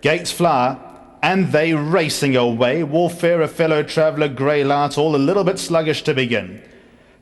Gates fly, and they racing away. Warfare, fellow traveller, Greylight, all a little bit sluggish to begin.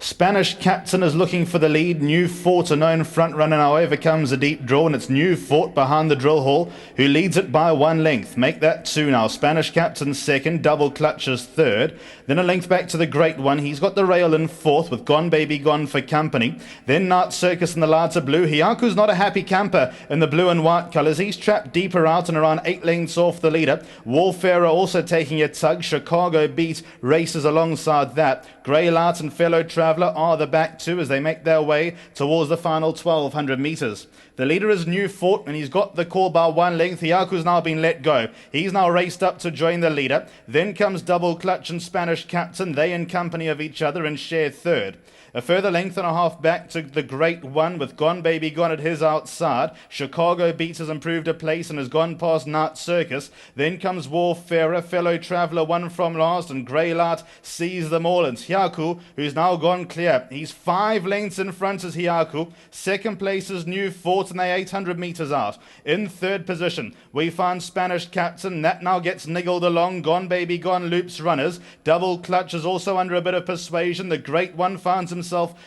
Spanish Captain is looking for the lead. New Fort, a known front runner, now overcomes a deep draw, and it's New Fort behind the drill hall who leads it by 1 length. Make that 2 now. Spanish Captain second, Double Clutches third. Then a length back to the Great One. He's got the rail in fourth with Gone Baby Gone for company. Then Night Circus in the lighter blue. Hiaku's not a happy camper in the blue and white colours. He's trapped deeper out and around 8 lengths off the leader. Warfare also taking a tug. Chicago Beat races alongside that. Greylight and Fellow Traveller are the back two as they make their way towards the final 1200 metres. The leader is New Fort, and he's got the call by 1 length. Hiaku's now been let go. He's now raced up to join the leader. Then comes Double Clutch and Spanish Captain. They in company of each other and share third. A further length and a half back to the Great One with Gone Baby Gone at his outside. Chicago Beats has improved a place and has gone past Night Circus. Then comes Warfarer, Fellow Traveller, one from last, and Greylight sees them all. And Hiaku, who's now gone clear. He's 5 lengths in front as Hiaku. Second place is New Fort, and they're 800 metres out. In third position, we find Spanish Captain. That now gets niggled along. Gone Baby Gone loops runners. Double Clutch is also under a bit of persuasion. The Great One finds himself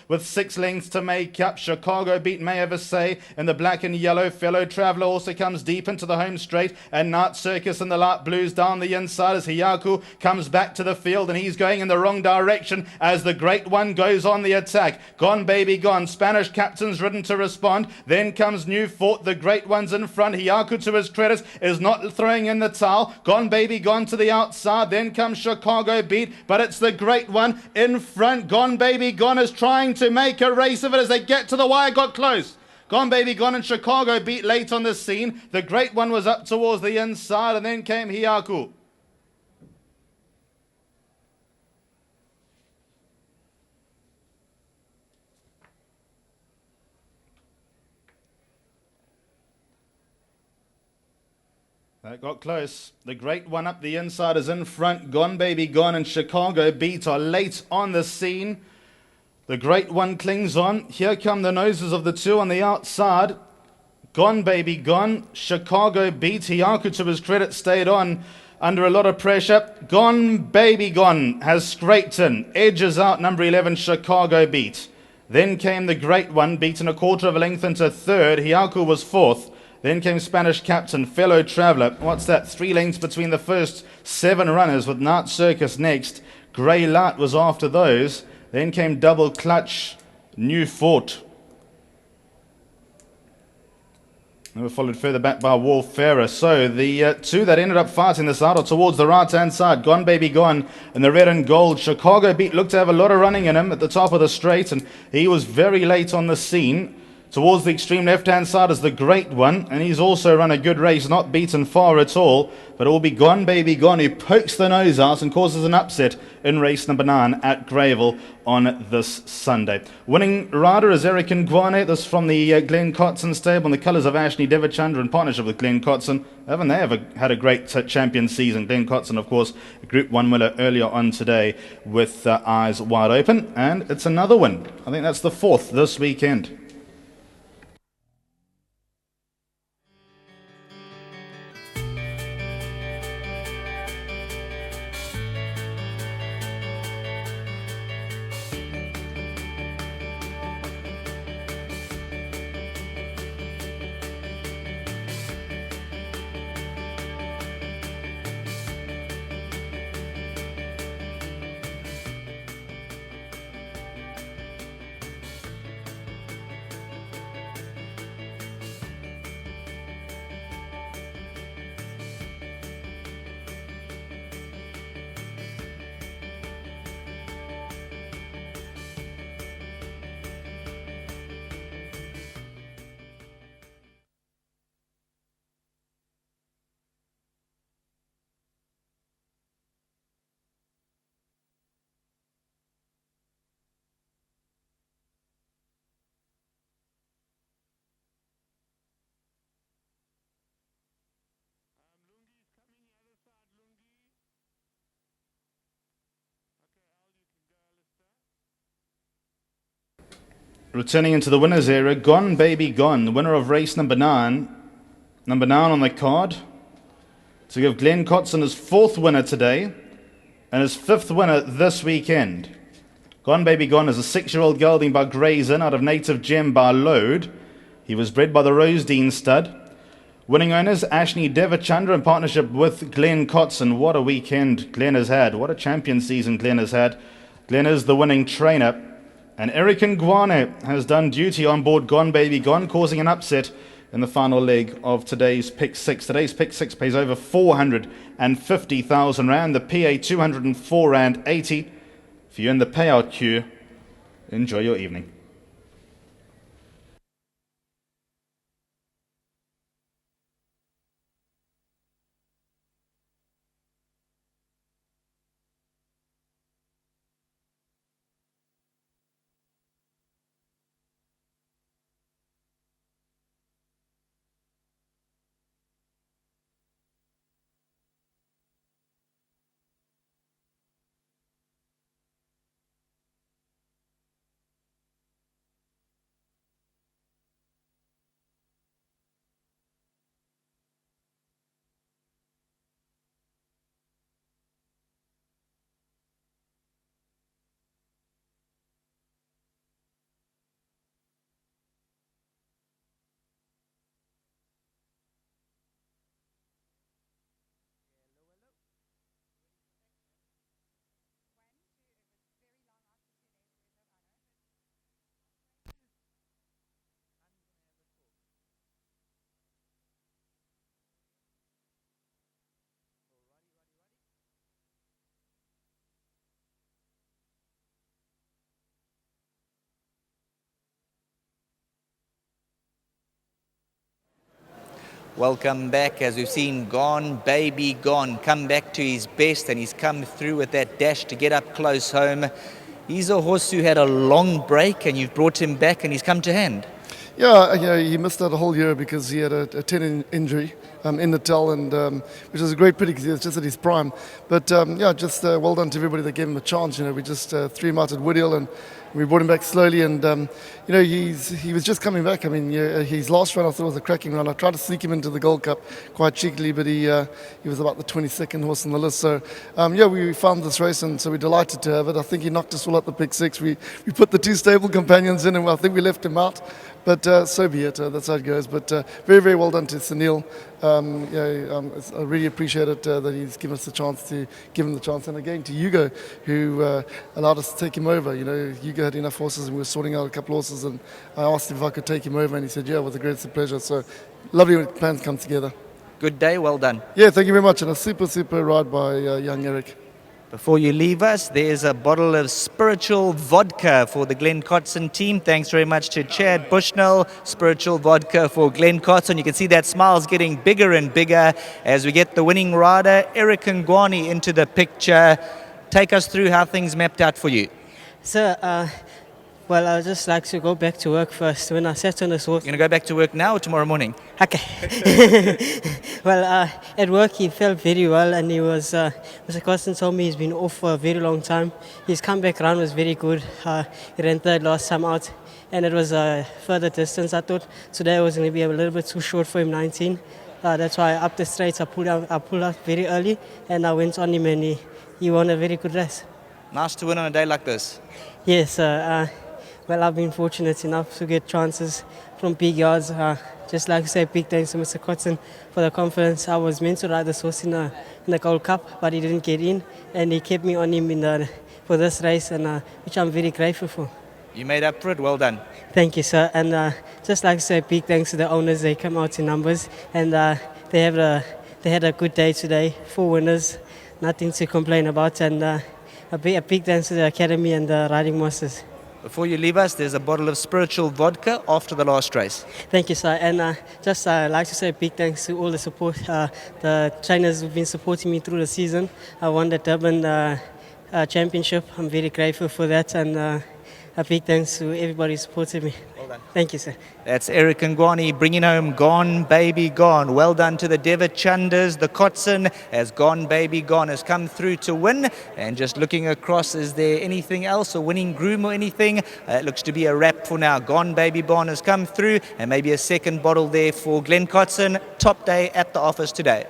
with 6 lengths to make up. Chicago Beat may have a say in the black and yellow. Fellow Traveller also comes deep into the home straight, and Night Circus and the light blues down the inside as Hiaku comes back to the field, and he's going in the wrong direction as the Great One goes on the attack. Gone Baby Gone. Spanish Captain's ridden to respond. Then comes New Fort. The Great One's in front. Hiaku, to his credit, is not throwing in the towel. Gone Baby Gone to the outside. Then comes Chicago Beat, but it's the Great One in front. Gone Baby Gone is trying to make a race of it as they get to the wire. Got close. Gone Baby Gone and Chicago Beat late on the scene. The Great One was up towards the inside, and then came Hiaku. That got close. The Great One up the inside is in front. Gone Baby Gone and Chicago Beat are late on the scene. The Great One clings on. Here come the noses of the two on the outside. Gone Baby Gone. Chicago Beat. Hiaku, to his credit, stayed on under a lot of pressure. Gone Baby Gone has scraped in. Edges out number 11, Chicago Beat. Then came the Great One, beaten a quarter of a length into third. Hiaku was fourth. Then came Spanish Captain, Fellow Traveller. What's that? 3 lengths between the first 7 runners with Night Circus next. Grey Light was after those. Then came Double Clutch, New Fort. They were followed further back by Warfarer. So the two that ended up fighting this out are towards the right-hand side. Gone Baby Gone and the red and gold. Chicago Beat looked to have a lot of running in him at the top of the straight, and he was very late on the scene. Towards the extreme left-hand side is the Great One, and he's also run a good race, not beaten far at all, but it will be Gone Baby Gone who pokes the nose out and causes an upset in race number 9 at Greyville on this Sunday. Winning rider is Eric Ngwane. This from the Glenn Kotson stable, and the colours of Ashley Devachandra in partnership with Glenn Kotson. Haven't they ever had a great champion season? Glenn Kotson, of course, Group 1 winner earlier on today with eyes wide open, and it's another win. I think that's the 4th this weekend. Returning into the winners area, Gone Baby Gone, the winner of race number 9. Number 9 on the card. to give Glenn Cotson his 4th winner today and his 5th winner this weekend. Gone Baby Gone is a 6-year-old gelding by Grey's Inn out of Native Gem by Load. He was bred by the Rosedean stud. Winning owners, Ashni Devachandra in partnership with Glenn Cotson. What a weekend Glenn has had. What a champion season Glenn has had. Glenn is the winning trainer. And Eric Ngwane has done duty on board Gone Baby Gone, causing an upset in the final leg of today's Pick 6. Today's Pick 6 pays over 450,000 Rand. The PA 204 Rand 80. If you're in the payout queue, enjoy your evening. Welcome back. As we've seen, Gone Baby Gone come back to his best, and he's come through with that dash to get up close home. He's a horse who had a long break, and you've brought him back and he's come to hand. Yeah, he missed out a whole year because he had a tendon injury in the tail, and which was a great pity because he was just at his prime. But well done to everybody that gave him a chance. We just threw him out at Woodhill, and we brought him back slowly. And he was just coming back. I mean, his last run I thought was a cracking run. I tried to sneak him into the Gold Cup quite cheekily, but he was about the 22nd horse on the list. So we found this race, and so we're delighted to have it. I think he knocked us all at the Pick 6. We put the 2 stable companions in, and I think we left him out. But so be it. That's how it goes. But very, very well done to Sunil. I really appreciate it that he's given us the chance to give him the chance. And again to Hugo, who allowed us to take him over. Hugo had enough horses, and we were sorting out a couple of horses. And I asked him if I could take him over, and he said, yeah, with the greatest pleasure. So lovely when plans come together. Good day, well done. Yeah, thank you very much. And a super, super ride by young Eric. Before you leave us, there's a bottle of spiritual vodka for the Glenn Cotson team. Thanks very much to Chad Bushnell. Spiritual vodka for Glenn Cotson. You can see that smile's getting bigger and bigger as we get the winning rider, Eric Ngwane, into the picture. Take us through how things mapped out for you. Sir, well, I would just like to go back to work first. When I sat on this horse... You're going to go back to work now or tomorrow morning? Okay. Well, at work he felt very well, and he was... Mr. Cotson told me he's been off for a very long time. His comeback run was very good. He ran third last time out, and it was a further distance. I thought today was going to be a little bit too short for him, 19. That's why up the straights I pulled out very early, and I went on him, and he won a very good race. Nice to win on a day like this. Yes, well, I've been fortunate enough to get chances from big yards. Just like to say big thanks to Mr. Cotson for the confidence. I was meant to ride this horse in the Gold Cup, but he didn't get in, and he kept me on him for this race, and which I'm very grateful for. You made up for it, well done. Thank you, sir. And just like to say big thanks to the owners. They come out in numbers, and they had a good day today. 4 winners, nothing to complain about, and a big thanks to the Academy and the Riding Masters. Before you leave us, there's a bottle of spiritual vodka after the last race. Thank you, sir. And just like to say big thanks to all the support. The trainers who've been supporting me through the season. I won the Durban Championship. I'm very grateful for that. And a big thanks to everybody who supported me. Well done. Thank you, sir. That's Eric Ngwane bringing home Gone Baby Gone. Well done to the Devachandras. The Cotson as Gone Baby Gone has come through to win. And just looking across, is there anything else, a winning groom or anything? It looks to be a wrap for now. Gone Baby Gone has come through, and maybe a second bottle there for Glenn Cotson. Top day at the office today.